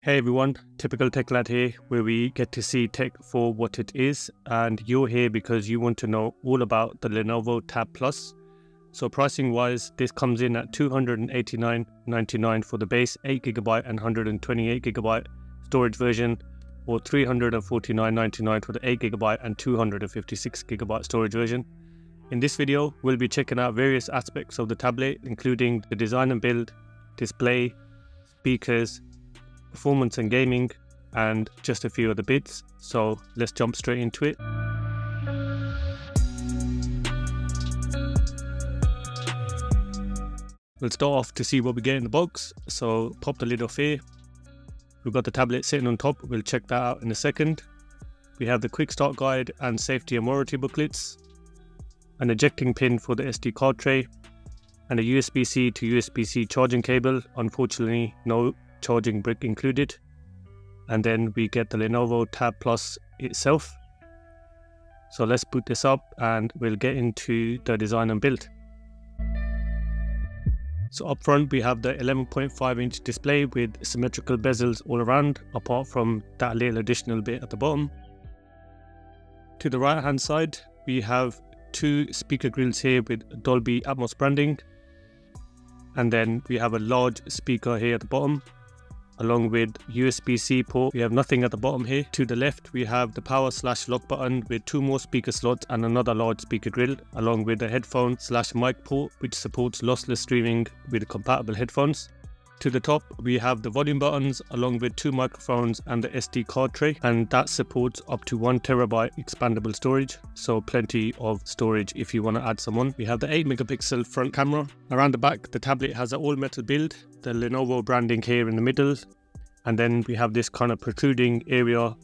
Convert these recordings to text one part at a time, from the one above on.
Hey everyone, Typical Tech Lad here, where we get to see tech for what it is, and you're here because you want to know all about the Lenovo Tab Plus. So pricing wise, this comes in at $289.99 for the base 8GB and 128GB storage version, or $349.99 for the 8GB and 256GB storage version. In this video, we'll be checking out various aspects of the tablet, including the design and build, display, speakers, performance and gaming, and just a few other bits. So let's jump straight into it. We'll start off to see what we get in the box. So pop the lid off here. We've got the tablet sitting on top. We'll check that out in a second. We have the quick start guide and safety and warranty booklets, an ejecting pin for the SD card tray, and a USB-C to USB-C charging cable. Unfortunately, no charging brick included. And then we get the Lenovo Tab Plus itself. So let's boot this up and we'll get into the design and build. So up front we have the 11.5-inch display with symmetrical bezels all around, apart from that little additional bit at the bottom. To the right hand side we have two speaker grills here with Dolby Atmos branding, and then we have a large speaker here at the bottom along with USB-C port. We have nothing at the bottom here. To the left we have the power/lock button with two more speaker slots and another large speaker grill, along with the headphone/mic port which supports lossless streaming with compatible headphones. To the top we have the volume buttons along with two microphones and the SD card tray, and that supports up to 1TB expandable storage, so plenty of storage if you want to add someone. We have the 8MP front camera. Around the back the tablet has an all metal build, the Lenovo branding here in the middle, and then we have this kind of protruding area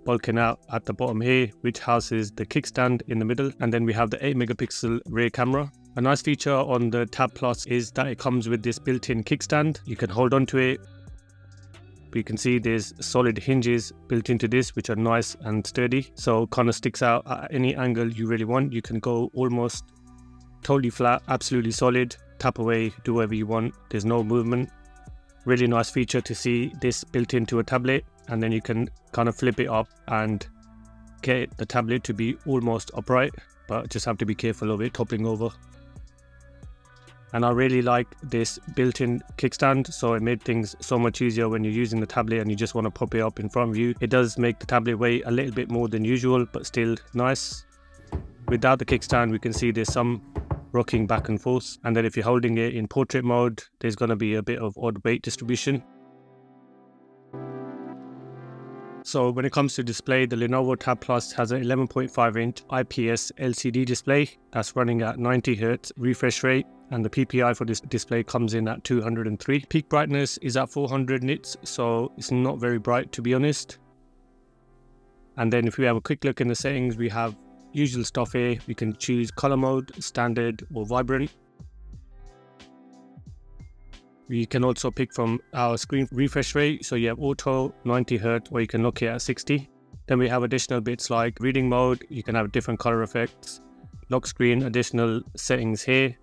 bulking out at the bottom here which houses the kickstand in the middle, and then we have the 8MP rear camera. A nice feature on the Tab Plus is that it comes with this built-in kickstand. You can hold onto it. You can see there's solid hinges built into this which are nice and sturdy, so it kind of sticks out at any angle you really want. You can go almost totally flat, absolutely solid, tap away, do whatever you want. There's no movement. Really nice feature to see this built into a tablet, and then you can kind of flip it up and get the tablet to be almost upright, but just have to be careful of it toppling over. And I really like this built-in kickstand, so it made things so much easier when you're using the tablet and you just want to pop it up in front of you. It does make the tablet weigh a little bit more than usual, but still nice. Without the kickstand we can see there's some rocking back and forth, and then if you're holding it in portrait mode there's going to be a bit of odd weight distribution. So when it comes to display, the Lenovo Tab Plus has an 11.5-inch IPS LCD display that's running at 90Hz refresh rate, and the PPI for this display comes in at 203. Peak brightness is at 400 nits, so it's not very bright to be honest. And then if we have a quick look in the settings, we have usual stuff here. We can choose color mode, standard or vibrant. We can also pick from our screen refresh rate, so you have auto, 90Hz, or you can lock it at 60. Then we have additional bits like reading mode. You can have different color effects, lock screen, additional settings here.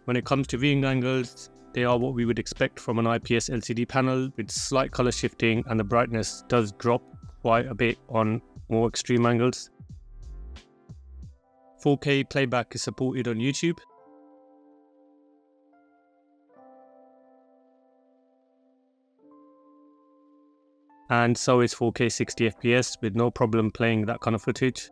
When it comes to viewing angles, they are what we would expect from an IPS LCD panel, with slight color shifting, and the brightness does drop quite a bit on more extreme angles. 4K playback is supported on YouTube. And so is 4K 60fps with no problem playing that kind of footage.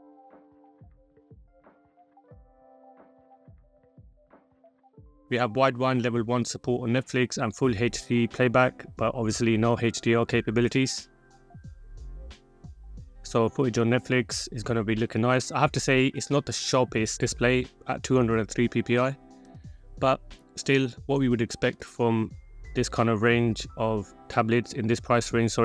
We have wideband level 1 support on Netflix and full HD playback, but obviously no HDR capabilities. So footage on Netflix is going to be looking nice. I have to say it's not the sharpest display at 203 ppi, but still what we would expect from this kind of range of tablets in this price range,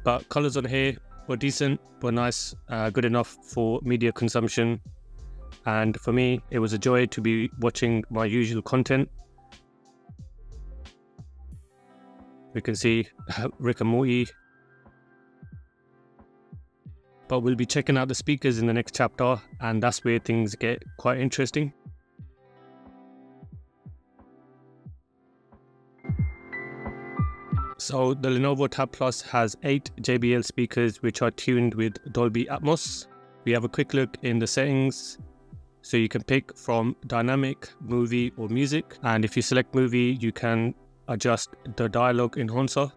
But colors on here were decent, were nice, good enough for media consumption. And for me, it was a joy to be watching my usual content. We can see Rick and Morty. But we'll be checking out the speakers in the next chapter, and that's where things get quite interesting. So the Lenovo Tab Plus has 8 JBL speakers which are tuned with Dolby Atmos. We have a quick look in the settings. So you can pick from dynamic, movie or music. And if you select movie, you can adjust the dialogue enhancer.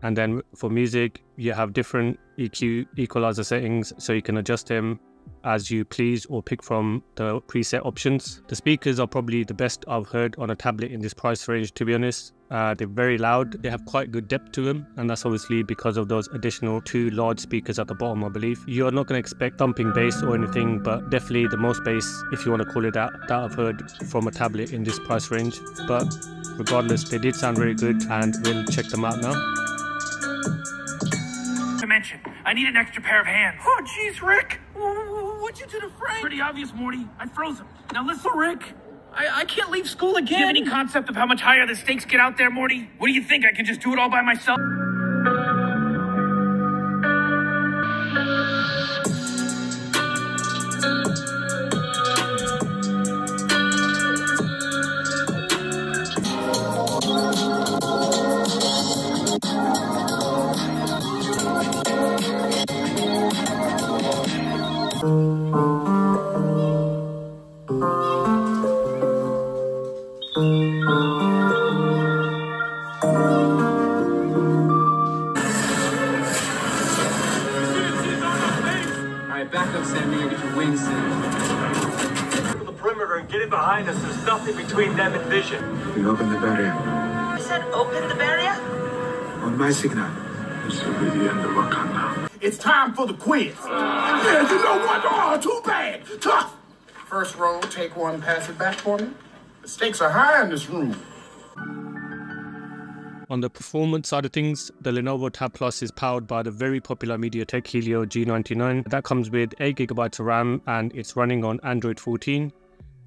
And then for music, you have different EQ equalizer settings, so you can adjust them as you please or pick from the preset options. The speakers are probably the best I've heard on a tablet in this price range, to be honest. They're very loud, they have quite good depth to them, and that's obviously because of those additional 2 large speakers at the bottom, I believe. You're not going to expect thumping bass or anything, but definitely the most bass, if you want to call it that I've heard from a tablet in this price range. But regardless, they did sound very good, and we'll check them out now. Mention. I need an extra pair of hands. Oh, jeez, Rick. What'd you do to Frank? Pretty obvious, Morty. I froze him. Now listen, Rick. I can't leave school again. Do you have any concept of how much higher the stakes get out there, Morty? What do you think? I can just do it all by myself? Back up, Sam. You're gonna get your wings soon. Circle the perimeter and get it behind us. There's nothing between them and vision. We open the barrier. You said open the barrier? On my signal. This will be the end of Wakanda. It's time for the quiz. Yeah, you know what? Oh, too bad. Tough. First roll, take one, pass it back for me. The stakes are high in this room. On the performance side of things, the Lenovo Tab Plus is powered by the very popular MediaTek Helio G99. That comes with 8GB of RAM and it's running on Android 14.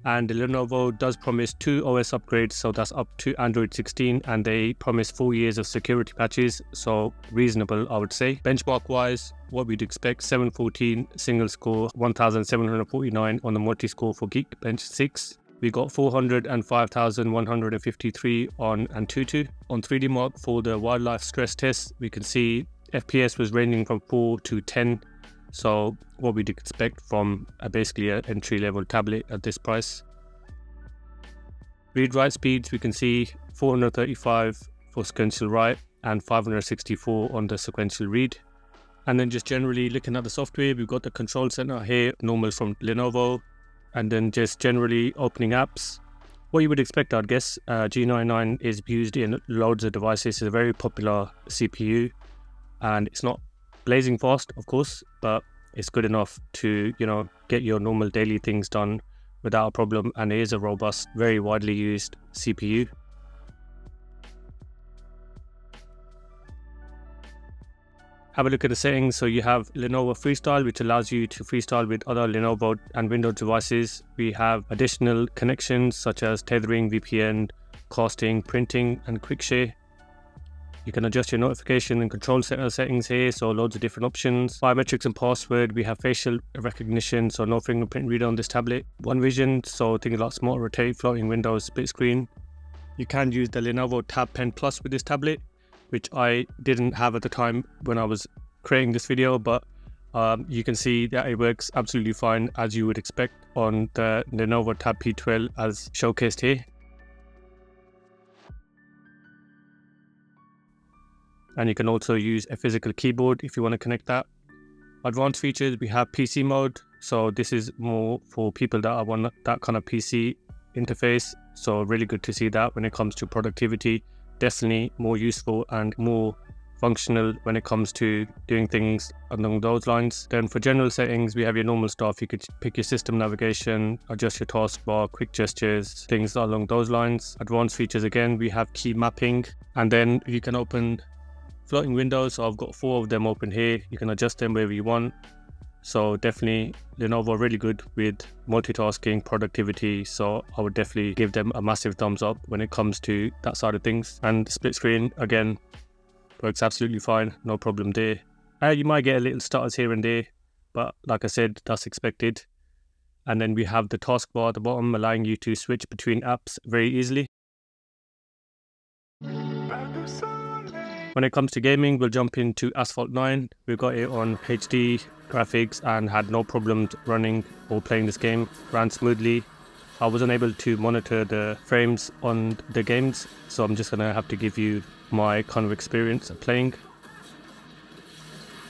And the Lenovo does promise 2 OS upgrades, so that's up to Android 16, and they promise 4 years of security patches, so reasonable, I would say. Benchmark wise, what we'd expect: 714 single score, 1749 on the multi-score for Geekbench 6. We got 405,153 on Antutu. On 3D Mark for the wildlife stress test, we can see FPS was ranging from 4 to 10. So what we'd expect from basically an entry-level tablet at this price. Read-write speeds, we can see 435 for sequential write and 564 on the sequential read. And then just generally looking at the software, we've got the control center here, normal from Lenovo. And then just generally opening apps, what you would expect, I'd guess. G99 is used in loads of devices. It's a very popular CPU, and it's not blazing fast, of course, but it's good enough to, you know, get your normal daily things done without a problem. And it is a robust, very widely used CPU. Have a look at the settings. So you have Lenovo Freestyle, which allows you to freestyle with other Lenovo and Windows devices. We have additional connections such as tethering, VPN, casting, printing, and quick share. You can adjust your notification and control center settings here, so loads of different options. Biometrics and password, we have facial recognition, so no fingerprint reader on this tablet. One Vision, so things like smart rotate, floating windows, split screen. You can use the Lenovo Tab Pen Plus with this tablet, which I didn't have at the time when I was creating this video, but you can see that it works absolutely fine as you would expect on the Lenovo Tab P12 as showcased here. And you can also use a physical keyboard if you want to connect that. Advanced features, we have PC mode, so this is more for people that want that kind of PC interface, so really good to see that when it comes to productivity. Definitely more useful and more functional when it comes to doing things along those lines. Then for general settings, we have your normal stuff. You could pick your system navigation, adjust your taskbar, quick gestures, things along those lines. Advanced features, again, we have key mapping, and then you can open floating windows. So I've got 4 of them open here. You can adjust them wherever you want. So definitely Lenovo really good with multitasking, productivity. So I would definitely give them a massive thumbs up when it comes to that side of things. And split screen, again, works absolutely fine. No problem there. You might get a little stutters here and there, but like I said, that's expected. And then we have the taskbar at the bottom, allowing you to switch between apps very easily. When it comes to gaming, we'll jump into Asphalt 9. We've got it on HD graphics and had no problems running or playing this game. Ran smoothly. I wasn't able to monitor the frames on the games, so I'm just going to have to give you my kind of experience of playing.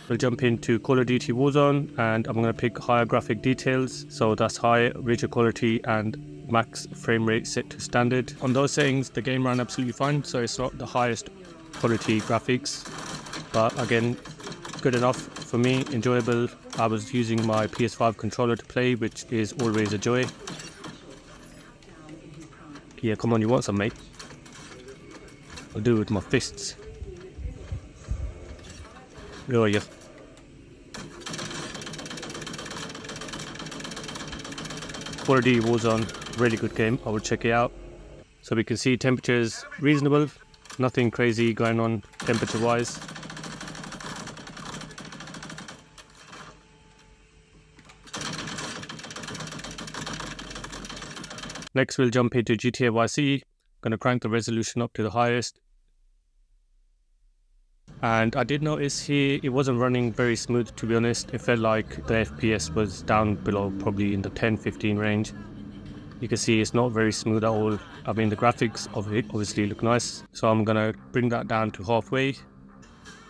We'll jump into Call of Duty Warzone, and I'm going to pick higher graphic details, so that's high, richer quality and max frame rate set to standard. On those settings the game ran absolutely fine, so it's not the highest quality graphics, but again, good enough for me, enjoyable. I was using my PS5 controller to play, which is always a joy. Yeah, come on, you want some, mate? I'll do it with my fists. Where are you? Call of Duty Warzone, really good game, I will check it out. So we can see temperatures reasonable, nothing crazy going on temperature wise. Next we'll jump into GTA Vice City. Going to crank the resolution up to the highest. And I did notice here it wasn't running very smooth, to be honest. It felt like the FPS was down below, probably in the 10-15 range. You can see it's not very smooth at all. I mean, the graphics of it obviously look nice, so I'm gonna bring that down to halfway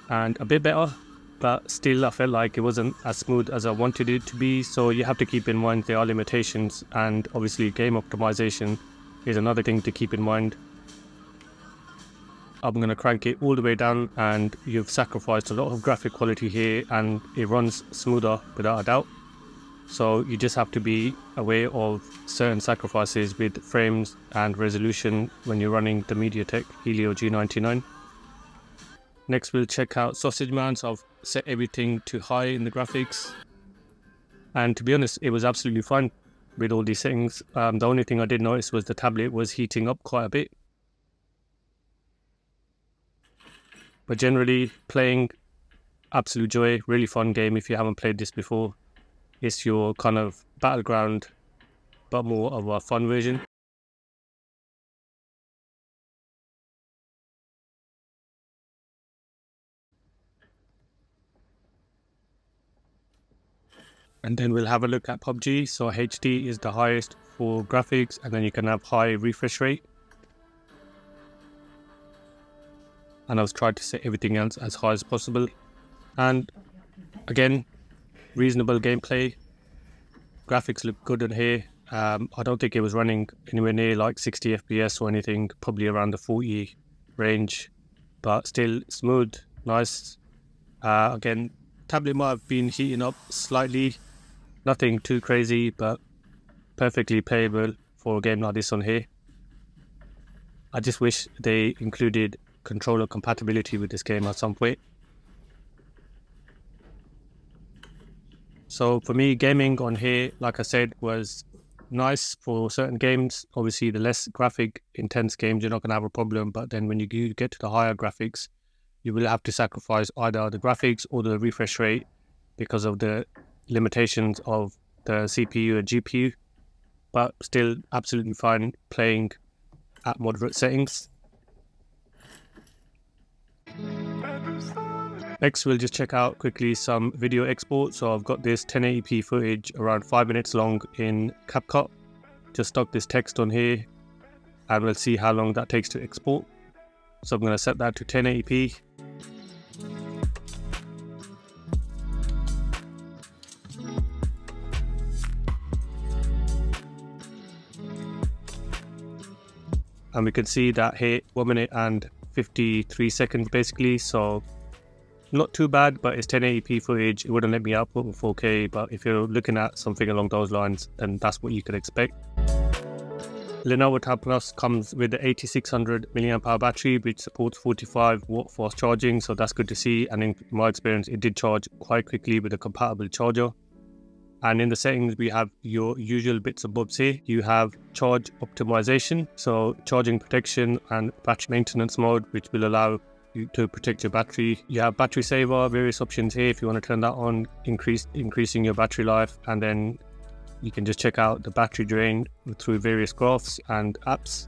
and a bit better, but still I felt like it wasn't as smooth as I wanted it to be. So you have to keep in mind there are limitations, and obviously game optimization is another thing to keep in mind. I'm going to crank it all the way down, and you've sacrificed a lot of graphic quality here and it runs smoother without a doubt. So you just have to be aware of certain sacrifices with frames and resolution when you're running the MediaTek Helio G99. Next we'll check out Sausage Man. So I've set everything to high in the graphics, and to be honest it was absolutely fine with all these settings. The only thing I did notice was the tablet was heating up quite a bit. But generally, playing, absolute joy, really fun game if you haven't played this before. It's your kind of battleground, but more of a fun version. And then we'll have a look at PUBG. So HD is the highest for graphics, and then you can have high refresh rate. And I've tried to set everything else as high as possible, and again, reasonable gameplay. Graphics look good in here. I don't think it was running anywhere near like 60 FPS or anything, probably around the 40 range, but still smooth, nice. Again, tablet might have been heating up slightly, nothing too crazy, but perfectly playable for a game like this on here. I just wish they included controller compatibility with this game at some point. So for me, gaming on here, like I said, was nice for certain games. Obviously the less graphic intense games you're not going to have a problem, but then when you get to the higher graphics, you will have to sacrifice either the graphics or the refresh rate because of the limitations of the CPU and GPU, but still absolutely fine playing at moderate settings. Next we'll just check out quickly some video export. So I've got this 1080p footage around 5 minutes long in CapCut. Just stuck this text on here and we'll see how long that takes to export. So I'm going to set that to 1080p. And we can see that hit 1 minute and 53 seconds basically, so not too bad, but it's 1080p footage. It wouldn't let me output with 4K, but if you're looking at something along those lines, then that's what you could expect. Lenovo Tab Plus comes with the 8600 mAh battery, which supports 45 watt fast charging, so that's good to see, and in my experience it did charge quite quickly with a compatible charger. And in the settings we have your usual bits and bobs here. You have charge optimization, so charging protection and battery maintenance mode, which will allow you to protect your battery. You have battery saver, various options here if you want to turn that on, increasing your battery life, and then you can just check out the battery drain through various graphs and apps.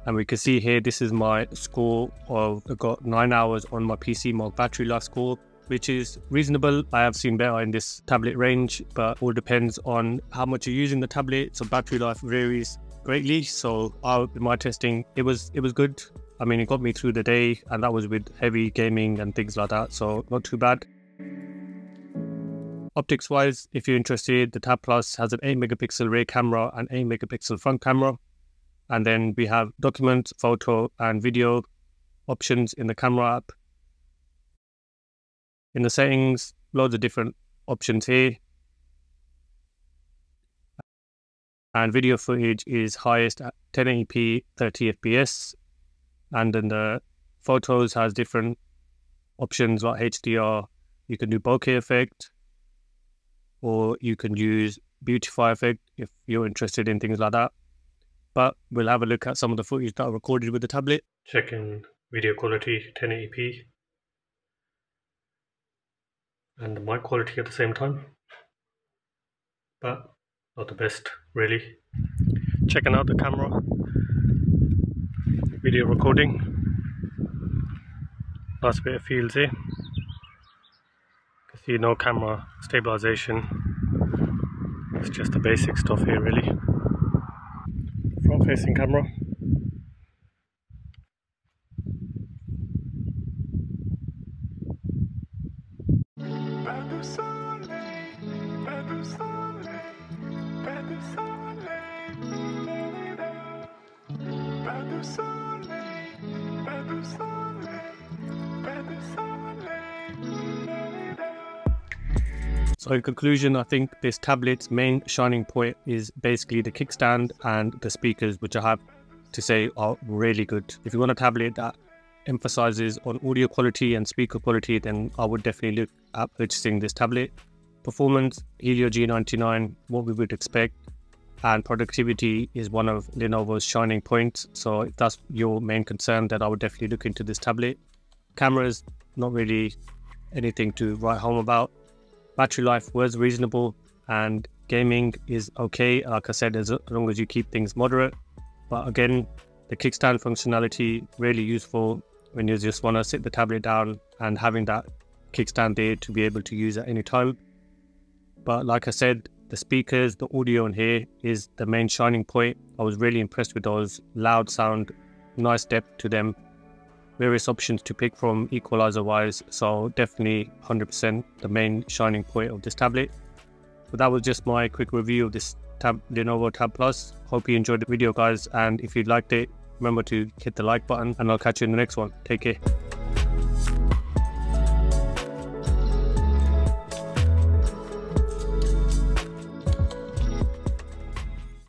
And we can see here, this is my score of, I got 9 hours on my PC, my battery life score, which is reasonable. I have seen better in this tablet range, but all depends on how much you're using the tablet. So battery life varies greatly. So in my testing, it was good. I mean, it got me through the day, and that was with heavy gaming and things like that. So not too bad. Optics wise, if you're interested, the Tab Plus has an 8 megapixel rear camera and 8 megapixel front camera. And then we have document, photo, and video options in the camera app. In the settings, loads of different options here. And video footage is highest at 1080p, 30 FPS. And then the photos has different options like HDR. You can do bokeh effect, or you can use beautify effect if you're interested in things like that. But we'll have a look at some of the footage that I recorded with the tablet. Checking video quality, 1080p. And the mic quality at the same time. But not the best, really. Checking out the camera. Video recording. Nice bit of fields here. You can see no camera stabilization. It's just the basic stuff here, really. Front facing camera. So in conclusion, I think this tablet's main shining point is basically the kickstand and the speakers, which I have to say are really good. If you want a tablet that emphasizes on audio quality and speaker quality, then I would definitely look at purchasing this tablet. Performance, Helio G99, what we would expect, and productivity is one of Lenovo's shining points. So if that's your main concern, then I would definitely look into this tablet. Cameras, not really anything to write home about. Battery life was reasonable, and gaming is okay, like I said, as long as you keep things moderate. But again, the kickstand functionality, really useful when you just want to sit the tablet down and having that kickstand there to be able to use at any time. But like I said, the speakers, the audio in here is the main shining point. I was really impressed with those. Loud sound, nice depth to them. Various options to pick from equalizer wise, so definitely 100% the main shining point of this tablet. But that was just my quick review of this Lenovo Tab Plus. Hope you enjoyed the video, guys, and if you liked it, remember to hit the like button, and I'll catch you in the next one. Take care.